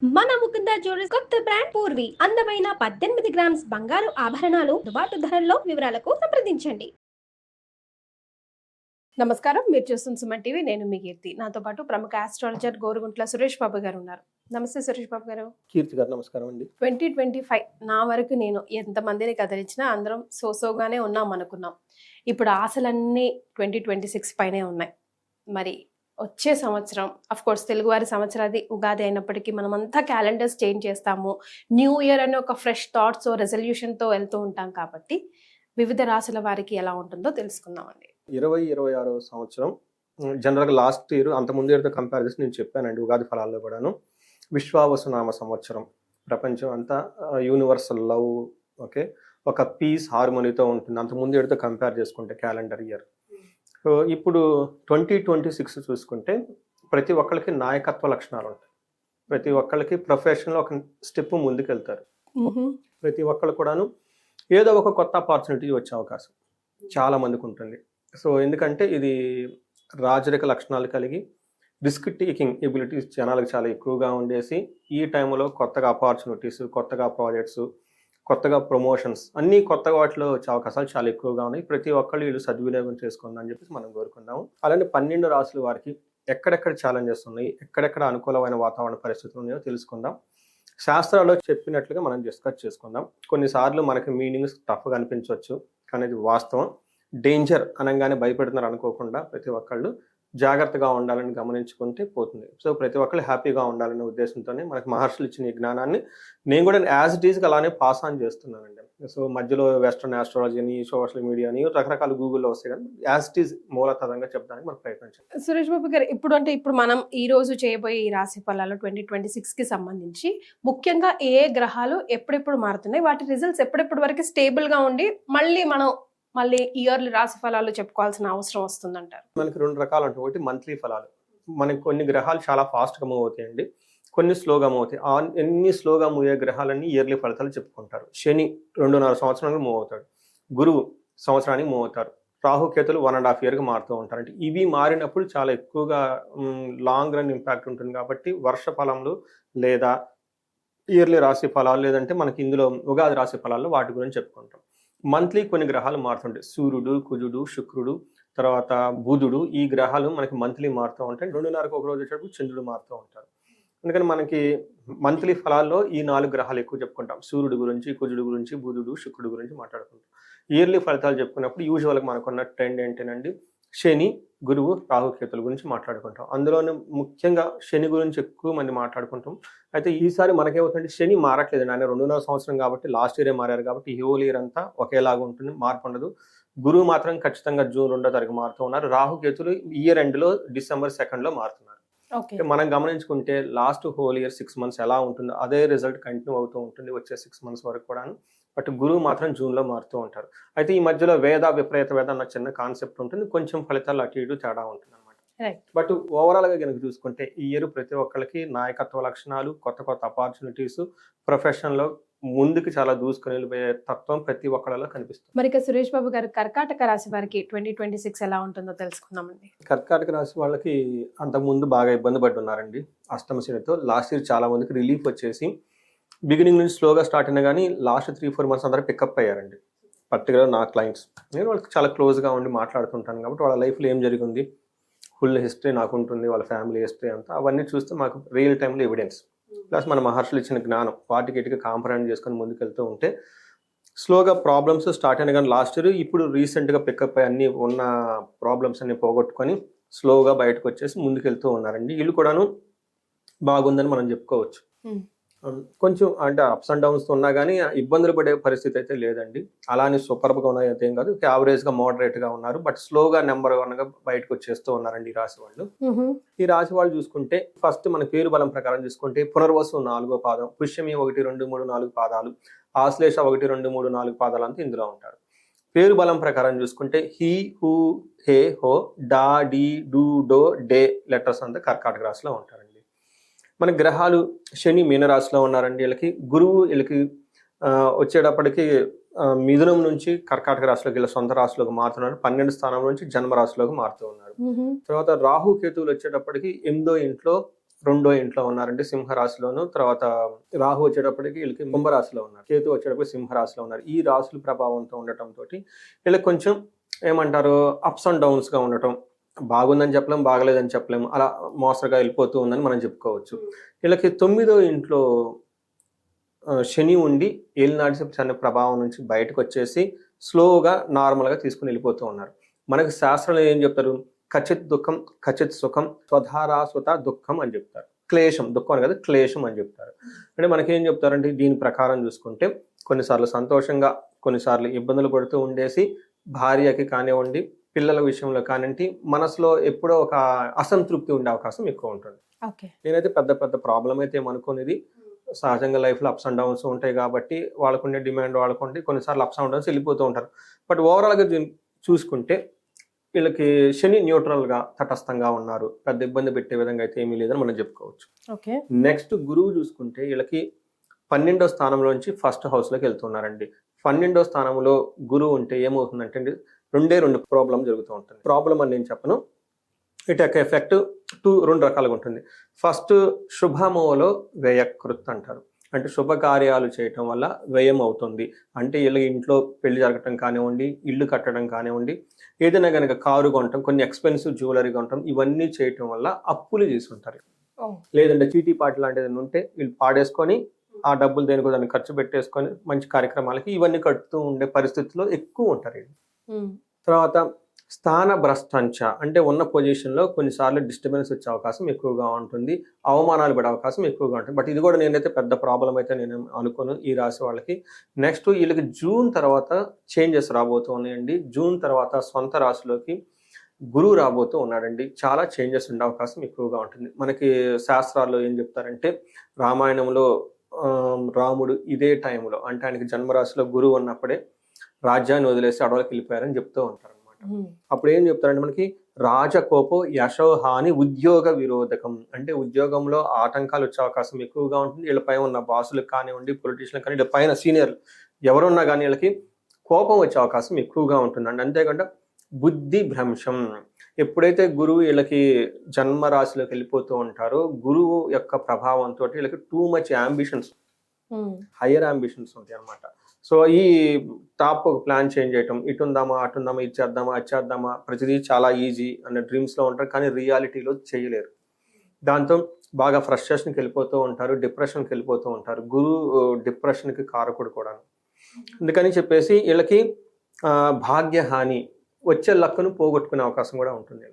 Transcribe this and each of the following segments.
మన ముకుంద జ్యువెలర్స్ కొత్త బ్రాండ్ పూర్వి అందమైన 18 గ్రామ్స్ బంగారు ఆభరణాలు దుబాటు ధరల్లో వివరాలకు సంప్రదించండి. నమస్కారం, మీరు చూస్తున్న సుమన్ టీవీ. నేను మీ కీర్తి. నాతో పాటు ప్రముఖ ఆస్ట్రాలజర్ గోరుగుంట్ల సురేష్ బాబు గారు ఉన్నారు. నమస్తే సురేష్ బాబు గారు. కీర్తి గారు నమస్కారం అండి. 2025 నా వరకు నేను ఎంతమందిని కదిలించినా అందరం సోసోగానే ఉన్నాం అనుకున్నాం. ఇప్పుడు ఆశలన్నీ 2026 పైనే ఉన్నాయి. మరి వచ్చే సంవత్సరం అఫ్ కోర్స్ తెలుగువారి సంవత్సరాది ఉగాది అయినప్పటికీ మనమంతా క్యాలెండర్స్ చేంజ్ చేస్తాము. న్యూ ఇయర్ అనే ఒక ఫ్రెష్ థాట్స్ రెజల్యూషన్తో వెళ్తూ ఉంటాం కాబట్టి వివిధ రాశుల వారికి ఎలా ఉంటుందో తెలుసుకుందామండి. 2026 సంవత్సరం జనరల్గా లాస్ట్ ఇయర్ అంతకుముందు ఇయర్తో కంపేర్ చేసి నేను చెప్పానండి ఉగాది ఫలాల్లో కూడాను. విశ్వావసునామ సంవత్సరం, ప్రపంచం అంతా యూనివర్సల్ లవ్, ఓకే, ఒక పీస్ హార్మోనీతో ఉంటుంది అంతకుముందు ఇయర్తో కంపేర్ చేసుకుంటే క్యాలెండర్ ఇయర్. సో ఇప్పుడు 2026 చూసుకుంటే ప్రతి ఒక్కరికి నాయకత్వ లక్షణాలు ఉంటాయి. ప్రతి ఒక్కరికి ప్రొఫెషన్లో ఒక స్టెప్ ముందుకు వెళ్తారు. ప్రతి ఒక్కరు కూడాను ఏదో ఒక కొత్త ఆపర్చునిటీ వచ్చే అవకాశం చాలా మందికి ఉంటుంది. సో ఎందుకంటే ఇది రాజరిక లక్షణాలు కలిగి రిస్క్ టేకింగ్ ఎబిలిటీస్ జనాలకు చాలా ఎక్కువగా ఉండేసి ఈ టైంలో కొత్తగా ఆపర్చునిటీస్, కొత్తగా ప్రాజెక్ట్స్, కొత్తగా ప్రమోషన్స్ అన్నీ కొత్తగా వాటిలో వచ్చే అవకాశాలు చాలా ఎక్కువగా ఉన్నాయి. ప్రతి ఒక్కళ్ళు వీళ్ళు సద్వినియోగం చేసుకుందని చెప్పేసి మనం కోరుకుందాము. అలానే 12 రాశుల వారికి ఎక్కడెక్కడ ఛాలెంజెస్ ఉన్నాయి, ఎక్కడెక్కడ అనుకూలమైన వాతావరణ పరిస్థితులు ఉన్నాయో తెలుసుకుందాం. శాస్త్రాల్లో చెప్పినట్లుగా మనం డిస్కస్ చేసుకుందాం. కొన్నిసార్లు మనకి మీనింగ్స్ టఫ్గా అనిపించవచ్చు, కానీ ఇది వాస్తవం. డేంజర్ అనగానే భయపెడుతున్నారు అనుకోకుండా ప్రతి ఒక్కళ్ళు జాగ్రత్తగా ఉండాలని గమనించుకుంటే పోతుంది. సో ప్రతి ఒక్కళ్ళు హ్యాపీగా ఉండాలనే ఉద్దేశంతోనే మనకి మహర్షులు ఇచ్చిన ఈ జ్ఞానాన్ని నేను కూడా యాజ్ ఇట్ ఈస్గా అలానే పాస్ ఆన్ చేస్తున్నానండి. సో మధ్యలో వెస్ట్రన్ ఆస్ట్రాలజీ అని, సోషల్ మీడియా అని రకరకాల గూగుల్లో వస్తాయి, కానీ యాజ్ ఇట్ ఈస్ మూలతరంగా చెప్పడానికి మనం ప్రయత్నించాం. సురేష్ బాబు గారు, ఇప్పుడు మనం ఈ రోజు చేయబోయే ఈ రాశి ఫలాలు 2026కి సంబంధించి ముఖ్యంగా ఏ గ్రహాలు ఎప్పుడెప్పుడు మారుతున్నాయి, వాటి రిజల్ట్స్ ఎప్పుడెప్పుడు వరకు స్టేబుల్గా ఉండి మళ్ళీ ఇయర్లీ రాశి ఫలాలు చెప్పుకోవాల్సిన అవసరం వస్తుందంటారు? మనకి 2 రకాలు ఉంటాయి. ఒకటి మంత్లీ ఫలాలు. మనకి కొన్ని గ్రహాలు చాలా ఫాస్ట్గా మూవ్ అవుతాయండి, కొన్ని స్లోగా మూవ్ అవుతాయి. ఎన్ని స్లోగా మూవ్ అయ్యే గ్రహాలన్నీ ఇయర్లీ ఫలితాలు చెప్పుకుంటారు. శని 2.5 సంవత్సరానికి మూవ్ అవుతాడు, గురువు సంవత్సరానికి మూవ్ అవుతారు, రాహుకేతులు 1.5 ఇయర్కి మారుతూ ఉంటారు. అంటే ఇవి మారినప్పుడు చాలా ఎక్కువగా లాంగ్ రన్ ఇంపాక్ట్ ఉంటుంది. కాబట్టి వర్ష ఫలంలో లేదా ఇయర్లీ రాశి ఫలాలు, లేదంటే మనకి ఇందులో ఉగాది రాశి ఫలాల్లో వాటి గురించి చెప్పుకుంటాం. మంత్లీ కొన్ని గ్రహాలు మారుతుంటాయి. సూర్యుడు, కుజుడు, శుక్రుడు, తర్వాత బుధుడు, ఈ గ్రహాలు మనకి మంత్లీ మారుతూ ఉంటాయి. 2.5కి ఒక రోజు వచ్చేటప్పుడు చంద్రుడు మారుతూ ఉంటారు. అందుకని మనకి మంత్లీ ఫలాల్లో ఈ 4 గ్రహాలు ఎక్కువ చెప్పుకుంటాం. సూర్యుడు గురించి, కుజుడు గురించి, బుధుడు, శుక్రుడు గురించి మాట్లాడుకుంటాం. ఇయర్లీ ఫలితాలు చెప్పుకున్నప్పుడు యూజువల్గా మనకున్న ట్రెండ్ ఏంటంటే శని, గురువు, రాహుకేతుల గురించి మాట్లాడుకుంటాం. అందులోనే ముఖ్యంగా శని గురించి ఎక్కువ మంది మాట్లాడుకుంటాం. అయితే ఈసారి మనకేమవుతుందంటే శని మారట్లేదు. ఆయన 2.5 సంవత్సరం కాబట్టి లాస్ట్ ఇయరే మారారు కాబట్టి ఈ హోల్ ఇయర్ అంతా ఒకేలాగా ఉంటుంది, మార్పు ఉండదు. గురువు మాత్రం ఖచ్చితంగా జూన్ 2వ తారీఖు మారుతూ ఉన్నారు. రాహుకేతులు ఇయర్ ఎండ్లో డిసెంబర్ 2nd మారుతున్నారు. మనం గమనించుకుంటే లాస్ట్ హోల్ ఇయర్ 6 months ఎలా ఉంటుందో అదే రిజల్ట్ కంటిన్యూ అవుతూ ఉంటుంది వచ్చే 6 months వరకు కూడాను. బట్ గురువు మాత్రం జూన్లో మారుతూ ఉంటారు. అయితే ఈ మధ్యలో విపరీత వేద అన్న చిన్న కాన్సెప్ట్ ఉంటుంది, కొంచెం ఫలితాలు అటు ఇటు తేడా ఉంటుంది అనమాట. బట్ ఓవరాల్గా కనుక చూసుకుంటే ఈ ఇయర్ ప్రతి ఒక్కరికి నాయకత్వ లక్షణాలు, కొత్త కొత్త ఆపర్చునిటీస్, ప్రొఫెషన్లో ముందుకు చాలా దూసుకుని వెళ్ళిపోయే తత్వం ప్రతి ఒక్కళ్ళలో కనిపిస్తుంది. మరి సురేష్ బాబు గారు, కర్కాటక రాశి వారికి 2026 ఎలా ఉంటుందో తెలుసుకుందామండి. కర్కాటక రాశి వాళ్ళకి అంతకుముందు బాగా ఇబ్బంది పడి ఉన్నారండి అష్టమ శనితో. లాస్ట్ ఇయర్ చాలా మందికి రిలీఫ్ వచ్చేసి బిగినింగ్ నుంచి స్లోగా స్టార్ట్ అయినా కానీ లాస్ట్ 3-4 months అందరూ పికప్ అయ్యారండి. పర్టికులర్ నా క్లయింట్స్, నేను వాళ్ళకి చాలా క్లోజ్గా ఉండి మాట్లాడుతుంటాను కాబట్టి వాళ్ళ లైఫ్లో ఏం జరిగింది, ఫుల్ హిస్టరీ నాకు ఉంటుంది, వాళ్ళ ఫ్యామిలీ హిస్టరీ అంతా అవన్నీ చూస్తే మాకు రియల్ టైంలో ఎవిడెన్స్ ప్లస్ మన మహర్షులు ఇచ్చిన జ్ఞానం వాటికి ఇటుగా కాంపరైజ్ చేసుకొని ముందుకెళ్తూ ఉంటే స్లోగా ప్రాబ్లమ్స్ స్టార్ట్ అయినా కానీ లాస్ట్ ఇయర్ ఇప్పుడు రీసెంట్గా పికప్ అయ్యి అన్ని ఉన్న ప్రాబ్లమ్స్ అన్ని పోగొట్టుకొని స్లోగా బయటకు వచ్చేసి ముందుకెళ్తూ ఉన్నారండి. వీళ్ళు కూడాను బాగుందని మనం చెప్పుకోవచ్చు. కొంచెం అంటే అప్స్ అండ్ డౌన్స్ ఉన్నా కానీ ఇబ్బందులు పడే పరిస్థితి అయితే లేదండి. అలానే సూపర్గా ఉన్నాయి అయితే ఏం కాదు, యావరేజ్గా మోడరేట్గా ఉన్నారు. బట్ స్లోగా నెంబర్ 1గా బయటకు వచ్చేస్తూ ఉన్నారండి ఈ రాశి వాళ్ళు. ఈ రాశి వాళ్ళు చూసుకుంటే ఫస్ట్ మన పేరు బలం ప్రకారం చూసుకుంటే పునర్వసు 4వ పాదం, పుష్యమి 1, 2, 3, 4 పాదాలు, ఆశ్లేష 1, 2, 3, 4 పాదాలు అంతా ఇందులో ఉంటారు. పేరు బలం ప్రకారం చూసుకుంటే హీ, హూ, హే, హో, డా, డి, డు, డో, డే లెటర్స్ అంతా కర్కాటక రాశిలో ఉంటారండి. మన గ్రహాలు శని మీనరాశిలో ఉన్నారండి. వీళ్ళకి గురువు వీళ్ళకి వచ్చేటప్పటికి మిథునం నుంచి కర్కాటక రాశిలోకి వీళ్ళ సొంత రాశిలోకి మారుతున్నారు. 12 స్థానం నుంచి జన్మ రాశిలోకి మారుతూ ఉన్నారు. తర్వాత రాహు కేతువులు వచ్చేటప్పటికి 8వ ఇంట్లో రెండో ఇంట్లో ఉన్నారంటే సింహరాశిలోను, తర్వాత రాహు వచ్చేటప్పటికి వీళ్ళకి కుంభరాశిలో ఉన్నారు, కేతు వచ్చేటప్పటికి సింహరాశిలో ఉన్నారు. ఈ రాశుల ప్రభావంతో ఉండటంతో వీళ్ళకి కొంచెం ఏమంటారు అప్స్ అండ్ డౌన్స్గా ఉండటం, బాగుందని చెప్పలేము, బాగలేదని చెప్పలేము, అలా మోసగా వెళ్ళిపోతూ ఉందని మనం చెప్పుకోవచ్చు. వీళ్ళకి 9వ ఇంట్లో శని ఉండి ఏలినాటి శని ప్రభావం నుంచి బయటకు వచ్చేసి స్లోగా నార్మల్గా తీసుకుని వెళ్ళిపోతూ ఉన్నారు. మనకి శాస్త్రంలో ఏం చెప్తారు, ఖచ్చిత్ దుఃఖం ఖచ్చిత్ సుఖం స్వధారాస్వత దుఃఖం అని చెప్తారు. క్లేశం, దుఃఖం అని కదా క్లేశం అని చెప్తారు. అంటే మనకేం చెప్తారంటే దీని ప్రకారం చూసుకుంటే కొన్నిసార్లు సంతోషంగా, కొన్నిసార్లు ఇబ్బందులు పడుతూ ఉండేసి భార్యకి కానివ్వండి, పిల్లల విషయంలో కానివ్వండి, మనసులో ఎప్పుడో ఒక అసంతృప్తి ఉండే అవకాశం ఎక్కువ ఉంటుంది. నేనైతే పెద్ద పెద్ద ప్రాబ్లం అయితే ఏమనుకునేది, సహజంగా లైఫ్లో అప్స్ అండ్ డౌన్స్ ఉంటాయి కాబట్టి వాళ్ళకుండే డిమాండ్ వాళ్ళకుంటే కొన్నిసార్లు అప్స్ అండ్ డౌన్స్ వెళ్ళిపోతూ ఉంటారు. బట్ ఓవరాల్గా చూసుకుంటే వీళ్ళకి శని న్యూట్రల్గా తటస్థంగా ఉన్నారు, పెద్ద ఇబ్బంది పెట్టే విధంగా అయితే ఏమీ లేదని మనం చెప్పుకోవచ్చు. నెక్స్ట్ గురువు చూసుకుంటే వీళ్ళకి 12వ స్థానంలోంచి ఫస్ట్ హౌస్లోకి వెళ్తున్నారండి. 12వ స్థానంలో గురువు ఉంటే ఏమవుతుందంటే రెండు ప్రాబ్లం జరుగుతూ ఉంటుంది. ప్రాబ్లం అని నేను చెప్పను, ఇట్ యొక్క ఎఫెక్ట్ రెండు రకాలుగా ఉంటుంది. ఫస్ట్ శుభమోలో వ్యయకృత్ అంటారు, అంటే శుభకార్యాలు చేయటం వల్ల వ్యయం అవుతుంది. అంటే వీళ్ళ ఇంట్లో పెళ్లి జరగటం కానివ్వండి, ఇల్లు కట్టడం కానివ్వండి, ఏదైనా కనుక కారు కొనటం, కొన్ని ఎక్స్పెన్సివ్ జ్యువెలరీ కొనటం, ఇవన్నీ చేయటం వల్ల అప్పులు చేసుకుంటారు. లేదంటే చీటీ పాటి లాంటిది ఉంటే వీళ్ళు పాడేసుకొని ఆ డబ్బులు దేనికో దాన్ని ఖర్చు పెట్టేసుకొని మంచి కార్యక్రమాలకి ఇవన్నీ కడుతూ ఉండే పరిస్థితిలో ఎక్కువ ఉంటారు వీళ్ళు. తర్వాత స్థాన భ్రష్టంచ, అంటే ఉన్న పొజిషన్లో కొన్నిసార్లు డిస్టర్బెన్స్ వచ్చే అవకాశం ఎక్కువగా ఉంటుంది, అవమానాలు పడే అవకాశం ఎక్కువగా ఉంటుంది. బట్ ఇది కూడా నేనైతే పెద్ద ప్రాబ్లం అయితే నేను అనుకోను ఈ రాశి వాళ్ళకి. నెక్స్ట్ వీళ్ళకి జూన్ తర్వాత చేంజెస్ రాబోతూ ఉన్నాయండి. జూన్ తర్వాత సొంత రాశిలోకి గురువు రాబోతూ ఉన్నాడండి. చాలా చేంజెస్ ఉండే అవకాశం ఎక్కువగా ఉంటుంది. మనకి శాస్త్రాల్లో ఏం చెప్తారంటే రామాయణంలో రాముడు ఇదే టైంలో, అంటే ఆయనకి జన్మరాశిలో గురువు ఉన్నప్పుడే రాజ్యాన్ని వదిలేసి అడవులకు వెళ్ళిపోయారని చెప్తూ ఉంటారు. అప్పుడు ఏం చెప్తారంటే మనకి రాజకోపో యశోహాని ఉద్యోగ విరోధకం, అంటే ఉద్యోగంలో ఆటంకాలు వచ్చే అవకాశం ఎక్కువగా ఉంటుంది. వీళ్ళపై ఉన్న బాసులకు కానివ్వండి, పొలిటీషియన్లకు కానీ, వీళ్ళ పైన సీనియర్లు ఎవరున్నా కానీ వీళ్ళకి కోపం వచ్చే అవకాశం ఎక్కువగా ఉంటుందండి. అంతేకాకుండా బుద్ధి భ్రంశం, ఎప్పుడైతే గురువు వీళ్ళకి జన్మరాశిలోకి వెళ్ళిపోతూ ఉంటారో గురువు యొక్క ప్రభావంతో వీళ్ళకి too much ambitions, higher ambitions ఉంటాయి అన్నమాట. సో ఈ టాప్ ఒక ప్లాన్ చేంజ్ చేయటం, ఇటు ఉందామా అటు ఉందామా, ఇది చేద్దామా అది చేద్దామా, ప్రతిదీ చాలా ఈజీ అనే డ్రీమ్స్లో ఉంటారు, కానీ రియాలిటీలో చేయలేరు. దాంతో బాగా ఫ్రస్ట్రేషన్కి వెళ్ళిపోతూ ఉంటారు, డిప్రెషన్కి వెళ్ళిపోతూ ఉంటారు. గురువు డిప్రెషన్కి కారకుడు కూడా. అందుకని చెప్పేసి వీళ్ళకి భాగ్యహాని, వచ్చే లక్కను పోగొట్టుకునే అవకాశం కూడా ఉంటుంది.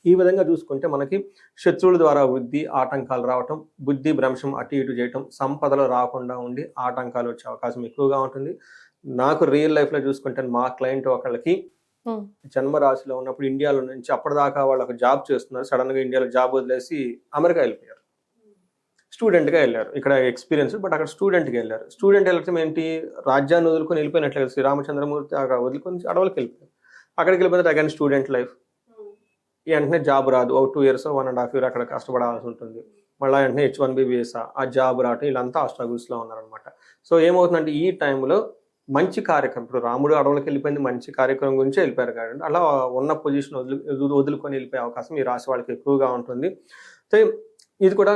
ఈ విధంగా చూసుకుంటే మనకి శత్రువుల ద్వారా వృద్ధి, ఆటంకాలు రావటం, బుద్ధి భ్రంశం అటు ఇటు చేయటం, సంపదలు రాకుండా ఉండి ఆటంకాలు వచ్చే అవకాశం ఎక్కువగా ఉంటుంది. నాకు రియల్ లైఫ్లో చూసుకుంటే మా క్లయింట్ ఒకళ్ళకి జన్మరాశిలో ఉన్నప్పుడు ఇండియాలో నుంచి అప్పటిదాకా వాళ్ళు ఒక జాబ్ చేస్తున్నారు, సడన్గా ఇండియాలో జాబ్ వదిలేసి అమెరికా వెళ్ళిపోయారు. స్టూడెంట్గా వెళ్ళారు, ఇక్కడ ఎక్స్పీరియన్స్, బట్ అక్కడ స్టూడెంట్గా వెళ్ళారు. స్టూడెంట్ వెళ్ళటం ఏంటి, రాజ్యాన్ని వదులుకొని వెళ్ళిపోయినట్లయితే శ్రీరామచంద్రమూర్తి అక్కడ వదులుకొని అడవులకు వెళ్ళిపోయారు. అక్కడికి వెళ్ళిపోతే అగైన్ స్టూడెంట్ లైఫ్, వెంటనే జాబ్ రాదు, ఒక 2 years 1.5 years అక్కడ కష్టపడాల్సి ఉంటుంది. మళ్ళీ వెంటనే H1B వీసా, ఆ జాబ్ రావటం, వీళ్ళంతా ఆ స్ట్రగుల్స్లో ఉన్నారనమాట. సో ఏమవుతుందంటే ఈ టైంలో మంచి కార్యక్రమం, ఇప్పుడు రాముడు అడవులకు వెళ్ళిపోయింది మంచి కార్యక్రమం గురించి వెళ్ళిపోయారు కాబట్టి అలా ఉన్న పొజిషన్ వదులుకొని వెళ్ళిపోయే అవకాశం ఈ రాశి వాళ్ళకి ఎక్కువగా ఉంటుంది. సో ఇది కూడా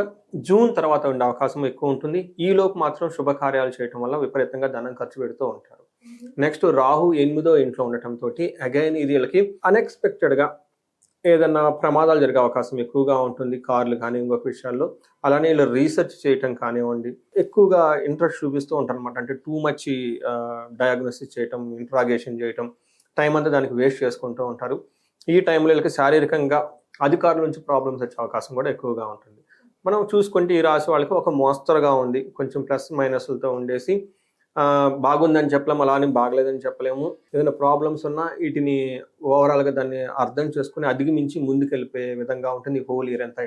జూన్ తర్వాత ఉండే అవకాశం ఎక్కువ ఉంటుంది. ఈలోపు మాత్రం శుభకార్యాలు చేయటం వల్ల విపరీతంగా ధనం ఖర్చు పెడుతూ ఉంటారు. నెక్స్ట్ రాహు 8వ ఇంట్లో ఉండటంతో అగైన్ ఇది వీళ్ళకి అన్ఎక్స్పెక్టెడ్గా ఏదన్నా ప్రమాదాలు జరిగే అవకాశం ఎక్కువగా ఉంటుంది, కార్లు కానీ ఇంకొక విషయాల్లో. అలానే ఇలా రీసెర్చ్ చేయటం కానివ్వండి, ఎక్కువగా ఇంట్రెస్ట్ చూపిస్తూ ఉంటారు అనమాట. అంటే టూ మచ్ డయాగ్నోసిస్ చేయటం, ఇంట్రాగేషన్ చేయటం, టైం అంతా దానికి వేస్ట్ చేసుకుంటూ ఉంటారు. ఈ టైంలో వీళ్ళకి శారీరకంగా అధికారుల నుంచి ప్రాబ్లమ్స్ వచ్చే అవకాశం కూడా ఎక్కువగా ఉంటుంది. మనం చూసుకుంటే ఈ రాశి వాళ్ళకి ఒక మోస్తరుగా ఉంది, కొంచెం ప్లస్ మైనస్లతో ఉండేసి బాగుందని చెప్పలేము, అలానే బాగలేదని చెప్పలేము. ఏదైనా ప్రాబ్లమ్స్ ఉన్నా వీటిని ఓవరాల్గా దాన్ని అర్థం చేసుకుని అధిగమించి ముందుకెళ్ళిపోయే విధంగా ఉంటుంది హోల్ ఇయర్ అంతా.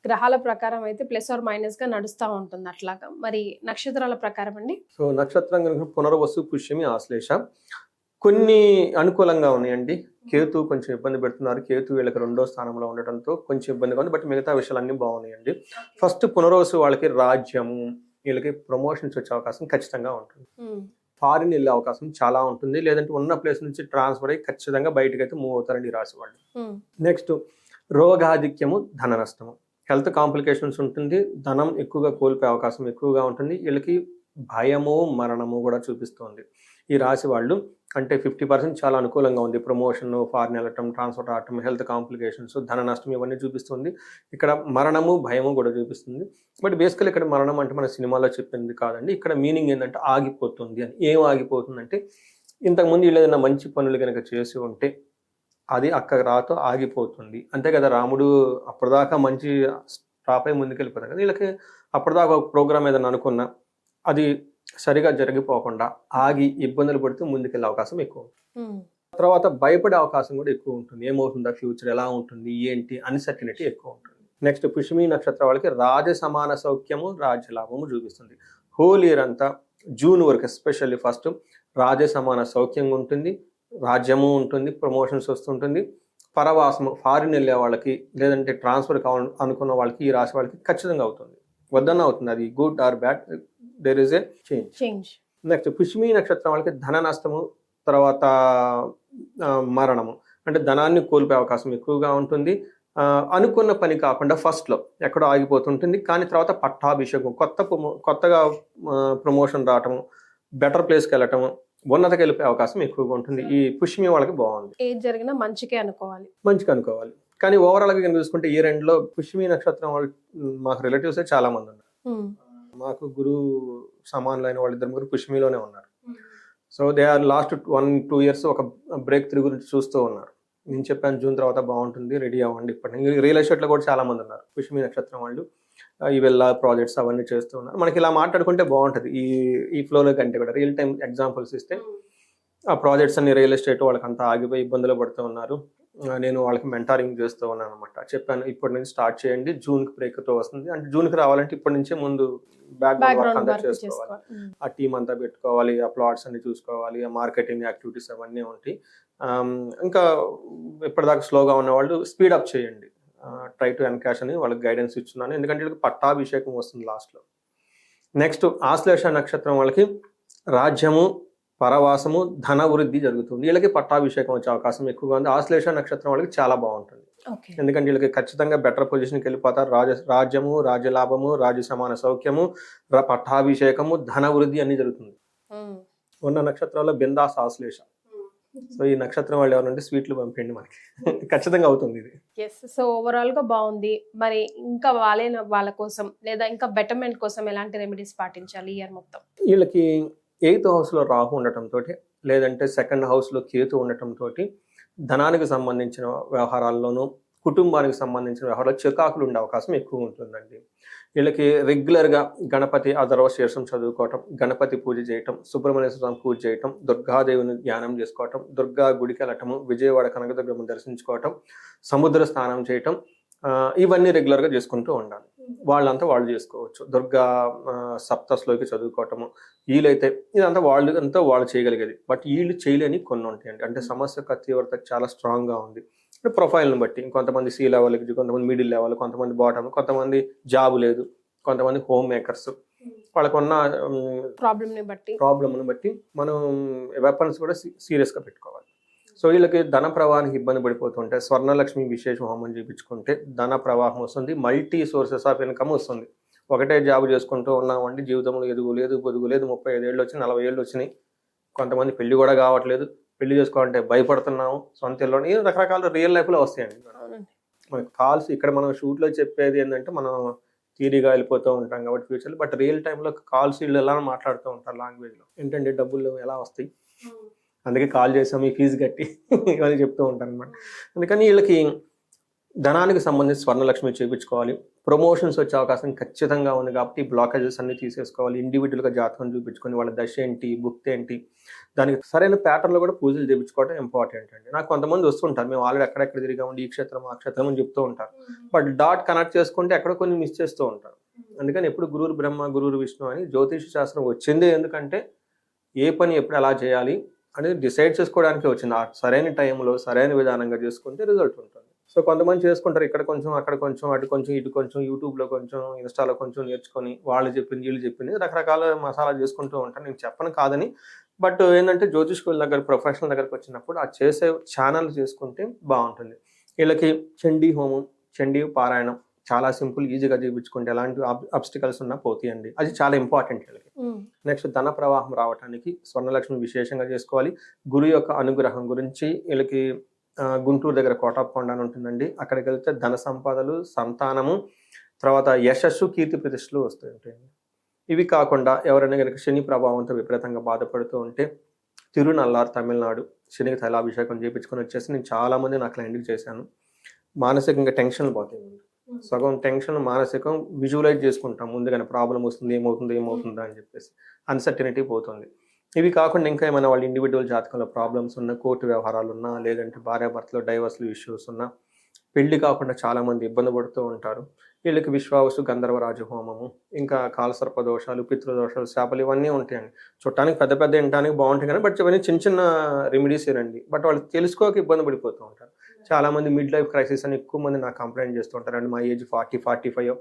గ్రహాల ప్రకారం అయితే ప్లస్ ఆర్ మైనస్ గా నడుస్తూ ఉంటుంది అట్లాగా. మరి నక్షత్రాల ప్రకారం అండి? సో నక్షత్రం కనుక పునర్వసు, పుష్యమి, ఆశ్లేష కొన్ని అనుకూలంగా ఉన్నాయండి. కేతు కొంచెం ఇబ్బంది పెడుతున్నారు, కేతు వీళ్ళకి 2వ స్థానంలో ఉండటంతో కొంచెం ఇబ్బందిగా ఉంది, బట్ మిగతా విషయాలన్నీ బాగున్నాయండి. ఫస్ట్ పునర్వసు వాళ్ళకి రాజ్యము, వీళ్ళకి ప్రమోషన్స్ వచ్చే అవకాశం ఖచ్చితంగా ఉంటుంది. ఫారిన్ వెళ్ళే అవకాశం చాలా ఉంటుంది, లేదంటే ఉన్న ప్లేస్ నుంచి ట్రాన్స్ఫర్ అయ్యి ఖచ్చితంగా బయటకు అయితే మూవ్ అవుతారండి ఈ రాశి వాళ్ళు. నెక్స్ట్ రోగాధిక్యము, ధన నష్టము. హెల్త్ కాంప్లికేషన్స్ ఉంటుంది, ధనం ఎక్కువగా కోల్పోయే అవకాశం ఎక్కువగా ఉంటుంది. వీళ్ళకి భయము మరణము కూడా చూపిస్తుంది. ఈ రాశి వాళ్ళు అంటే 50% చాలా అనుకూలంగా ఉంది. ప్రమోషన్, ఫారిన్ వెళ్ళటం, ట్రాన్స్ఫర్ రావటం, హెల్త్ కాంప్లికేషన్స్, ధన నష్టం ఇవన్నీ చూపిస్తుంది. ఇక్కడ మరణము భయము కూడా చూపిస్తుంది. బట్ బేసికల్ ఇక్కడ మరణం అంటే మన సినిమాలో చెప్పింది కాదండి. ఇక్కడ మీనింగ్ ఏంటంటే ఆగిపోతుంది అని. ఏం ఆగిపోతుందంటే ఇంతకుముందు వీళ్ళు ఏదైనా మంచి పనులు కనుక చేసి ఉంటే అది అక్కడ రాతో ఆగిపోతుంది. అంతే కదా, రాముడు అప్పటిదాకా మంచి స్టాప్ అయి ముందుకెళ్ళిపోతారు కదా. వీళ్ళకి అప్పటిదాకా ఒక ప్రోగ్రామ్ ఏదైనా అనుకున్నా అది సరిగా జరిగిపోకుండా ఆగి ఇబ్బందులు పడుతూ ముందుకెళ్ళే అవకాశం ఎక్కువ ఉంటుంది. తర్వాత భయపడే అవకాశం కూడా ఎక్కువ ఉంటుంది. ఏమవుతుందా, ఫ్యూచర్ ఎలా ఉంటుంది, ఏంటి, అన్సర్టినిటీ ఎక్కువ ఉంటుంది. నెక్స్ట్ పుష్యమి నక్షత్రం వాళ్ళకి రాజ సమాన సౌఖ్యము, రాజ్య లాభము చూపిస్తుంది. హోల్ ఇయర్ అంతా జూన్ వరకు ఎస్పెషల్లీ ఫస్ట్ రాజ సమాన సౌఖ్యంగా ఉంటుంది, రాజ్యము ఉంటుంది, ప్రమోషన్స్ వస్తుంటుంది. పరవాసము, ఫారిన్ వెళ్ళే వాళ్ళకి లేదంటే ట్రాన్స్ఫర్ కావాలి అనుకున్న వాళ్ళకి ఈ రాశి వాళ్ళకి ఖచ్చితంగా అవుతుంది. వద్దన్న అవుతుంది, అది good or bad, there is a change. Next పుష్యమి నక్షత్రం వాళ్ళకి ధన నష్టము, తర్వాత మరణము, అంటే ధనాన్ని కోల్పోయే అవకాశం ఎక్కువగా ఉంటుంది. అనుకున్న పని కాకుండా ఫస్ట్లో ఎక్కడో ఆగిపోతుంటుంది, కానీ తర్వాత పట్టాభిషేకం, కొత్తగా ప్రమోషన్ రావటము, బెటర్ ప్లేస్కి వెళ్ళటము, ఉన్నతకి వెళ్ళిపోయే అవకాశం ఎక్కువగా ఉంటుంది. ఈ పుష్యమి వాళ్ళకి బాగుంది. ఏది జరిగినా మంచిగా అనుకోవాలి. కానీ ఓవరాల్గా కనుక చూసుకుంటే ఈ రెండులో పుష్యమి నక్షత్రం వాళ్ళు మాకు రిలేటివ్స్ చాలా మంది ఉన్నారు. మాకు గురువు సమానులైన వాళ్ళిద్దరు ముగ్గురు పుష్యమిలోనే ఉన్నారు. So they are last 1-2 years ఒక బ్రేక్ త్రూ గురించి చూస్తూ ఉన్నారు. నేను చెప్పాను జూన్ తర్వాత బాగుంటుంది, రెడీ అవ్వండి. ఇప్పటి రియల్ ఎస్టేట్లో కూడా చాలా మంది ఉన్నారు పుష్యమి నక్షత్రం వాళ్ళు. ఈ వెళ్ళ ప్రాజెక్ట్స్ అవన్నీ చేస్తూ ఉన్నారు. మనకి ఇలా మాట్లాడుకుంటే బాగుంటుంది ఈ ఫ్లోలో కంటే కూడా. రియల్ టైం ఎగ్జాంపుల్స్ ఇస్తే ఆ ప్రాజెక్ట్స్ అన్ని రియల్ ఎస్టేట్ వాళ్ళకి అంతా ఆగిపోయి ఇబ్బందులు పడుతూ ఉన్నారు. నేను వాళ్ళకి మెంటారింగ్ చేస్తూ ఉన్నాను అనమాట. చెప్పాను ఇప్పటి నుంచి స్టార్ట్ చేయండి, జూన్కి బ్రేక్తో వస్తుంది. అంటే జూన్కి రావాలంటే ఇప్పటి నుంచే ముందు బ్యాక్గ్రౌండ్ అంతా చేసుకోవాలి, ఆ టీం అంతా పెట్టుకోవాలి, ఆ ప్లాట్స్ అన్ని చూసుకోవాలి, ఆ మార్కెటింగ్ యాక్టివిటీస్ అవన్నీ ఉంటాయి. ఇంకా ఇప్పటిదాకా స్లోగా ఉన్న వాళ్ళు స్పీడప్ చేయండి, ట్రై టు ఎన్కాష్ అని వాళ్ళకి గైడెన్స్ ఇస్తున్నాను. ఎందుకంటే వీళ్ళకి పట్టాభిషేకం వస్తుంది లాస్ట్లో. నెక్స్ట్ ఆశ్లేష నక్షత్రం వాళ్ళకి రాజ్యము, పరవాసము, ధన వృద్ధి జరుగుతుంది. వీళ్ళకి పట్టాభిషేకం వచ్చే అవకాశం ఎక్కువగా ఉంది. ఆశ్లేష నక్షత్రం వాళ్ళకి చాలా బాగుంటుంది. ఎందుకంటే వీళ్ళకి ఖచ్చితంగా బెటర్ పొజిషన్కి వెళ్ళిపోతారు. రాజ్యము, రాజ్యలాభము, రాజ్య సమాన సౌఖ్యము, పట్టాభిషేకము, ధన వృద్ధి అన్ని జరుగుతుంది. ఉన్న నక్షత్రాల్లో బిందాస్ ఆశ్లేష. సో ఈ నక్షత్రం వాళ్ళు ఎవరంటే స్వీట్లు పంపండి, మనకి ఖచ్చితంగా అవుతుంది ఇది. సో ఓవరాల్ గా బాగుంది. మరి ఇంకా వాళ్ళ కోసం లేదా ఇంకా బెటర్మెంట్ కోసం ఎలాంటి రెమెడీస్ పాటించాలి ఇయర్ మొత్తం? వీళ్ళకి 8th హౌస్లో రాహు ఉండటంతో, లేదంటే 2nd హౌస్లో కేతు ఉండటంతో ధనానికి సంబంధించిన వ్యవహారాల్లోనూ కుటుంబానికి సంబంధించిన వ్యవహారాలు చికాకులు ఉండే అవకాశం ఎక్కువ ఉంటుందండి. వీళ్ళకి రెగ్యులర్గా గణపతి అథర్వ శీర్షం చదువుకోవటం, గణపతి పూజ చేయటం, సుబ్రహ్మణ్య స్వామి పూజ చేయటం, దుర్గాదేవిని ధ్యానం చేసుకోవటం, దుర్గా గుడికి వెళ్ళటము, విజయవాడ కనకదుర్గమ్మను దర్శించుకోవటం, సముద్ర స్నానం చేయటం, ఇవన్నీ రెగ్యులర్గా చేసుకుంటూ ఉండాలి. వాళ్ళంతా వాళ్ళు చేసుకోవచ్చు. దుర్గా సప్తశ్లోకి చదువుకోవటము, వీళ్ళైతే ఇదంతా వాళ్ళు చేయగలిగేది. బట్ వీళ్ళు చేయలేని కొన్ని ఉంటాయండి. అంటే సమస్య తీవ్రత చాలా స్ట్రాంగ్గా ఉంది. ప్రొఫైల్ని బట్టి కొంతమంది C లెవెల్కి, కొంతమంది మిడిల్ లెవెల్, కొంతమంది బాటమ్, కొంతమంది జాబ్ లేదు, కొంతమంది హోమ్ మేకర్స్. వాళ్ళకున్న ప్రాబ్లమ్ని బట్టి మనం వెపన్స్ కూడా సీరియస్గా పెట్టుకోవాలి. సో వీళ్ళకి ధన ప్రవాహానికి ఇబ్బంది పడిపోతుంటే స్వర్ణలక్ష్మి విశేష హోమం చేయించుకుంటే ధన ప్రవాహం వస్తుంది, మల్టీ సోర్సెస్ ఆఫ్ ఇన్కమ్ వస్తుంది. ఒకటే జాబ్ చేసుకుంటూ ఉన్నామంటే జీవితంలో ఎదుగు లేదు, పొదుగు లేదు. 35 ఏళ్ళు వచ్చి 40 ఏళ్ళు వచ్చినాయి. కొంతమంది పెళ్లి కూడా కావట్లేదు, పెళ్లి చేసుకోవాలంటే భయపడుతున్నాము. సొంత ఇల్లు రకరకాల రియల్ లైఫ్లో వస్తాయండి. మనకి కాల్స్ ఇక్కడ మనం షూట్లో చెప్పేది ఏంటంటే మనం థియరీగా వెళ్ళిపోతూ ఉంటాం కాబట్టి ఫ్యూచర్లో, బట్ రియల్ టైంలో కాల్స్ వీళ్ళు ఎలా మాట్లాడుతూ ఉంటారు లాంగ్వేజ్లో. ఏంటంటే డబ్బులు ఎలా వస్తాయి, అందుకే కాల్ చేసాము, ఈ ఫీజు కట్టి ఇవన్నీ చెప్తూ ఉంటారు అనమాట. అందుకని వీళ్ళకి ధనానికి సంబంధించి స్వర్ణలక్ష్మి చేయించుకోవాలి. ప్రమోషన్స్ వచ్చే అవకాశం ఖచ్చితంగా ఉంది కాబట్టి బ్లాకేజెస్ అన్ని తీసేసుకోవాలి. ఇండివిజువల్గా జాతకం చూపించుకొని వాళ్ళ దశ ఏంటి, భుక్తి ఏంటి, దానికి సరైన ప్యాటర్న్లో కూడా పూజలు చేయించుకోవడం ఇంపార్టెంట్ అండి. నాకు కొంతమంది వస్తుంటారు, మేము ఆల్రెడీ ఎక్కడెక్కడ తిరిగామండి, ఈ క్షేత్రం ఆ క్షేత్రం అని చెప్తూ ఉంటారు. బట్ డాట్ కనెక్ట్ చేసుకుంటే ఎక్కడ కొన్ని మిస్ చేస్తూ ఉంటారు. అందుకని ఎప్పుడు గురువురు బ్రహ్మ గురువురు విష్ణు అని జ్యోతిష శాస్త్రం వచ్చిందే ఎందుకంటే ఏ పని ఎప్పుడు ఎలా చేయాలి అనేది డిసైడ్ చేసుకోవడానికి వచ్చింది. ఆ సరైన టైంలో సరైన విధానంగా చేసుకుంటే రిజల్ట్ ఉంటుంది. సో కొంతమంది చేసుకుంటారు, ఇక్కడ కొంచెం అక్కడ కొంచెం అటు కొంచెం ఇటు కొంచెం యూట్యూబ్లో కొంచెం ఇన్స్టాలో కొంచెం నేర్చుకొని వాళ్ళు చెప్పింది వీళ్ళు చెప్పింది రకరకాల మసాలా చేసుకుంటూ ఉంటాను. నేను చెప్పను కాదని, బట్ ఏంటంటే జ్యోతిష్కుల దగ్గర ప్రొఫెషనల్ దగ్గరకు వచ్చినప్పుడు ఆ చేసే ఛానల్ చేసుకుంటే బాగుంటుంది. వీళ్ళకి చండీ హోమం, చండీ పారాయణం, చాలా సింపుల్, ఈజీగా చేయించుకుంటే ఎలాంటి అబ్స్టికల్స్ ఉన్నా పోతాయండి. అది చాలా ఇంపార్టెంట్ వీళ్ళకి. నెక్స్ట్ ధన ప్రవాహం రావడానికి స్వర్ణలక్ష్మి విశేషంగా చేసుకోవాలి. గురు యొక్క అనుగ్రహం గురించి వీళ్ళకి గుంటూరు దగ్గర కోటాపకొండ అని ఉంటుందండి. అక్కడికి వెళ్తే ధన సంపదలు, సంతానము, తర్వాత యశస్సు, కీర్తి ప్రతిష్టలు వస్తుంటాయండి. ఇవి కాకుండా ఎవరైనా కనుక శని ప్రభావంతో విపరీతంగా బాధపడుతూ ఉంటే తిరునల్లారు తమిళనాడు శనికి తైలాభిషేకం చేయించుకొని వచ్చేసి నేను చాలా మంది నా క్లయింట్కి చేశాను. మానసికంగా టెన్షన్లు పోతాయి. సగం టెన్షన్ మానసికం విజువలైజ్ చేసుకుంటాం ముందుగానే, ప్రాబ్లం వస్తుంది, ఏమవుతుందా అని చెప్పేసి అన్సర్టినిటీ పోతుంది. ఇవి కాకుండా ఇంకా ఏమైనా వాళ్ళ ఇండివిజువల్ జాతకంలో ప్రాబ్లమ్స్ ఉన్నా, కోర్టు వ్యవహారాలు ఉన్నా, లేదంటే భార్యాభర్తలో డైవర్స్లు ఇష్యూస్ ఉన్నా, పెళ్లి కాకుండా చాలామంది ఇబ్బంది పడుతూ ఉంటారు. వీళ్ళకి విశ్వావసు గంధర్వరాజు హోమము, ఇంకా కాలసర్ప దోషాలు, పితృదోషాలు, శాపలు ఇవన్నీ ఉంటాయండి. చుట్టానికి పెద్ద పెద్ద వినడానికి బాగుంటాయి కానీ బట్ ఇవన్నీ చిన్న చిన్న రెమెడీస్ ఏనండి. బట్ వాళ్ళు తెలుసుకోక ఇబ్బంది పడిపోతూ ఉంటారు. చాలామంది మిడ్ లైఫ్ క్రైసిస్ అని ఎక్కువ మంది నాకు కంప్లైంట్ చేస్తూ ఉంటారండి. మా ఏజ్ 40-45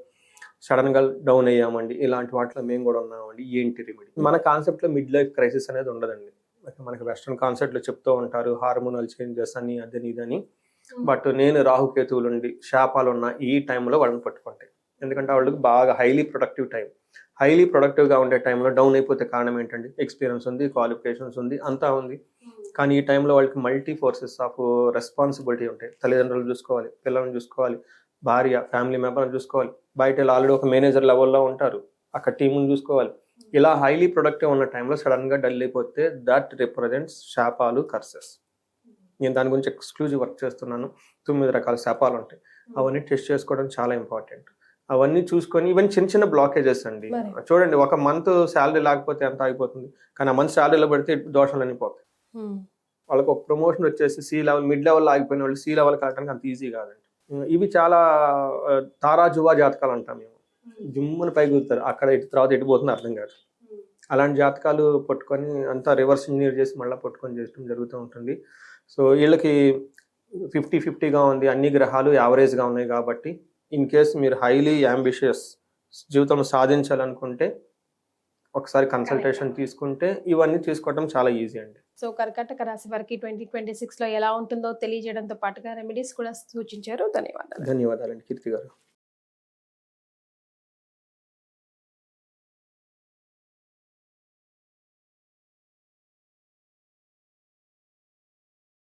సడన్గా డౌన్ అయ్యామండి, ఇలాంటి వాటిలో మేము కూడా ఉన్నామండి, ఏంటి రెమెడీ? మన కాన్సెప్ట్లో మిడ్ లైఫ్ క్రైసిస్ అనేది ఉండదండి. మనకి వెస్ట్రన్ కాన్సెప్ట్లో చెప్తూ ఉంటారు హార్మోనల్ చేంజెస్ అని, అదని ఇదని. బట్ నేను రాహుకేతువులు ఉండి శాపాలు ఉన్న ఈ టైంలో వాళ్ళని పట్టుకుంటాయి. ఎందుకంటే వాళ్ళకి బాగా హైలీ ప్రొడక్టివ్ టైం. హైలీ ప్రొడక్టివ్గా ఉండే టైంలో డౌన్ అయిపోతే కారణం ఏంటండి? ఎక్స్పీరియన్స్ ఉంది, క్వాలిఫికేషన్స్ ఉంది, అంతా ఉంది. కానీ ఈ టైంలో వాళ్ళకి మల్టీ ఫోర్సెస్ ఆఫ్ రెస్పాన్సిబిలిటీ ఉంటాయి. తల్లిదండ్రులు చూసుకోవాలి, పిల్లల్ని చూసుకోవాలి, భార్య, ఫ్యామిలీ మెంబర్ని చూసుకోవాలి, బయట ఆల్రెడీ ఒక మేనేజర్ లెవెల్లో ఉంటారు, అక్కడ టీముని చూసుకోవాలి. ఇలా హైలీ ప్రొడక్టివ్ ఉన్న టైంలో సడన్గా డల్ అయిపోతే దట్ రిప్రజెంట్స్ శాపాలు, కర్సెస్. నేను దాని గురించి ఎక్స్క్లూజివ్ వర్క్ చేస్తున్నాను. 9 రకాల శాపాలు ఉంటాయి. అవన్నీ టెస్ట్ చేసుకోవడం చాలా ఇంపార్టెంట్. అవన్నీ చూసుకొని ఈవెన్ చిన్న చిన్న బ్లాకేజెస్ అండి. చూడండి, ఒక మంత్ శాలరీ లేకపోతే ఎంత అయిపోతుంది, కానీ ఆ మంత్ శాలరీలో పెడితే దోషాలన్నీ పోతాయి. వాళ్ళకి ఒక ప్రమోషన్ వచ్చేసి సి లెవెల్, మిడ్ లెవెల్ ఆగిపోయిన వాళ్ళు సి లెవెల్ కావడానికి అంత ఈజీ కాదండి. ఇవి చాలా తారాజువా జాతకాలు అంటాం మేము. జుమ్ముని పై కూర్తారు, అక్కడ ఇటు తర్వాత ఎటు పోతుంది అర్థం కాదు. అలాంటి జాతకాలు పట్టుకొని అంతా రివర్స్ ఇంజనీర్ చేసి మళ్ళీ పట్టుకొని చేయడం జరుగుతూ ఉంటుంది. సో వీళ్ళకి 50-50గా ఉంది, అన్ని గ్రహాలు యావరేజ్గా ఉన్నాయి. కాబట్టి ఇన్ కేస్ మీరు హైలీ యాంబిషియస్ జీవితంలో సాధించాలనుకుంటే ఒకసారి కన్సల్టేషన్ తీసుకుంటే ఇవన్నీ తీసుకోవడం చాలా ఈజీ అండి. సో కర్కాటక రాశి వారికి 2026లో ఎలా ఉంటుందో తెలియజేయడంతో పాటుగా రెమెడీస్ కూడా సూచించారు. ధన్యవాదాలు. ధన్యవాదాలండి కీర్తి గారు.